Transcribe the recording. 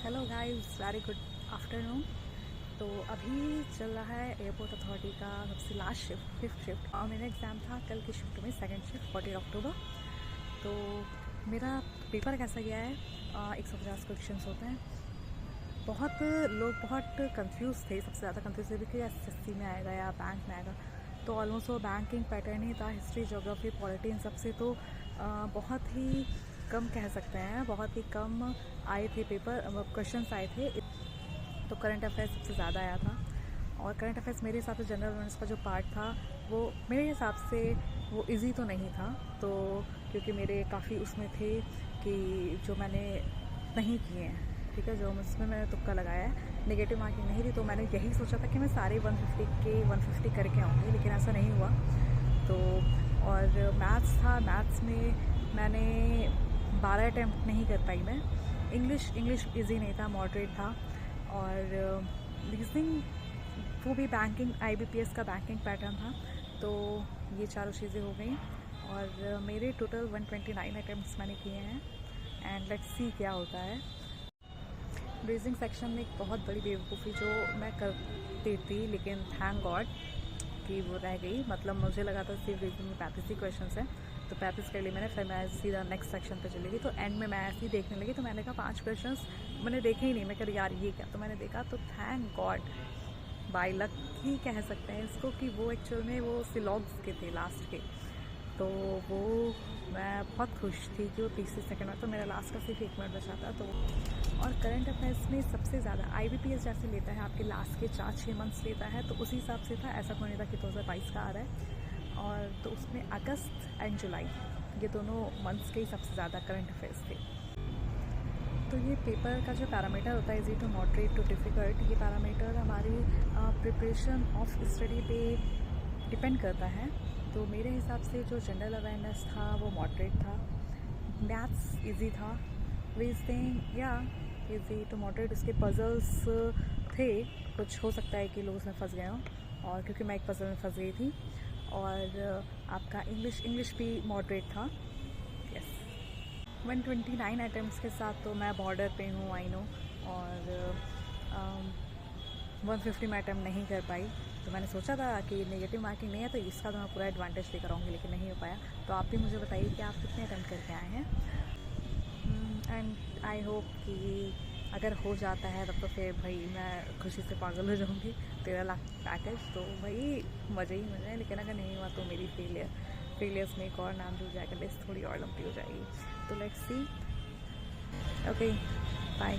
Hello guys, very good afternoon. तो अभी चल रहा है एयरपोर्ट अथॉरिटी का सबसे लास्ट शिफ्ट, फिफ्थ शिफ्ट। और मेरा एग्ज़ाम था कल की शिफ्ट में, सेकंड शिफ्ट 14 अक्टूबर। तो मेरा पेपर कैसा गया है, 150 क्वेश्चंस होते हैं। बहुत लोग बहुत कंफ्यूज थे, सबसे ज़्यादा कंफ्यूज थे कि एसएससी में आएगा या बैंक में आएगा। तो ऑलमोस्ट वो बैंकिंग पैटर्न ही था। हिस्ट्री, ज्योग्राफी, पॉलिटी, इन सबसे तो बहुत ही कम कह सकते हैं, बहुत ही कम आए थे पेपर, क्वेश्चंस आए थे। तो करंट अफेयर्स सबसे ज़्यादा आया था। और करंट अफेयर्स मेरे हिसाब से जनरल नॉलेज का जो पार्ट था वो मेरे हिसाब से वो इजी तो नहीं था। तो क्योंकि मेरे काफ़ी उसमें थे कि जो मैंने नहीं किए हैं, ठीक है, जो उसमें मैंने तुक्का लगाया है, नेगेटिव मार्किंग नहीं थी। तो मैंने यही सोचा था कि मैं सारे 150 करके आऊँगी, लेकिन ऐसा नहीं हुआ। तो और मैथ्स था, मैथ्स में मैंने 12 अटैम्प्ट नहीं कर पाई मैं। इंग्लिश इजी नहीं था, मॉडरेट था। और रीजनिंग वो भी बैंकिंग, आईबीपीएस का बैंकिंग पैटर्न था। तो ये चारों चीज़ें हो गई। और मेरे टोटल 129 अटैम्प्ट्स मैंने किए हैं। एंड लेट्स सी क्या होता है। रीजनिंग सेक्शन में एक बहुत बड़ी बेवकूफ़ी जो मैं करती थी, लेकिन थैंक गॉड कि वो रह गई। मतलब मुझे लगा था सिर्फ रीजनिंग में 35 ही क्वेश्चन हैं, तो 35 कर ली मैंने। फिर मैं सीधा नेक्स्ट सेक्शन पे चली गई। तो एंड में मैं ऐसे ही देखने लगी, तो मैंने कहा 5 क्वेश्चन मैंने देखे ही नहीं। मैं कह यार ये क्या, तो मैंने देखा। तो थैंक गॉड, बाय लक ही कह सकते हैं इसको, कि वो एक्चुअल में वो सिलॉग्स के थे लास्ट के। तो वो मैं बहुत खुश थी कि वो 30 सेकंड में, तो मेरा लास्ट का सिर्फ 1 मिनट बचा था। तो और करंट अफेयर्स में सबसे ज़्यादा आईबीपीएस जैसे लेता है, आपके लास्ट के 4-6 मंथ्स लेता है, तो उसी हिसाब से था। ऐसा कोई नहीं था कि 2022 का आ रहा है। और तो उसमें अगस्त एंड जुलाई, ये दोनों मंथ्स के ही सबसे ज़्यादा करंट अफेयर्स थे। तो ये पेपर का जो पैरामीटर होता है, easy to moderate to difficult, ये पैरामीटर हमारी प्रिपरेशन ऑफ स्टडी पे डिपेंड करता है। तो मेरे हिसाब से जो जनरल अवेयरनेस था वो मॉडरेट था, मैथ्स इजी था, रीजनिंग या इजी टू मॉडरेट। उसके पजल्स थे, कुछ हो सकता है कि लोग उसमें फंस गए हों, और क्योंकि मैं एक पजल में फंस गई थी। और आपका इंग्लिश भी मॉडरेट था। यस, 129 अटैम्प्ट्स के साथ तो मैं बॉर्डर पे हूँ, आई नो। और 150 में अटैम्प्ट नहीं कर पाई। तो मैंने सोचा था कि नेगेटिव मार्किंग नहीं है तो इसका तो मैं पूरा एडवांटेज लेकर आऊँगी, लेकिन नहीं हो पाया। तो आप भी मुझे बताइए कि आप कितने अटैम्प्ट करके आए हैं। एंड आई होप कि अगर हो जाता है तब तो फिर भाई मैं खुशी से पागल हो जाऊँगी। 13 लाख पैकेज तो भाई मज़े ही मज़े हैं। लेकिन अगर नहीं हुआ तो मेरी फेलियर्स में एक और नाम जुड़ जाएगा, लिस्ट थोड़ी और लंबी हो जाएगी। तो लेट्स सी। Okay, bye.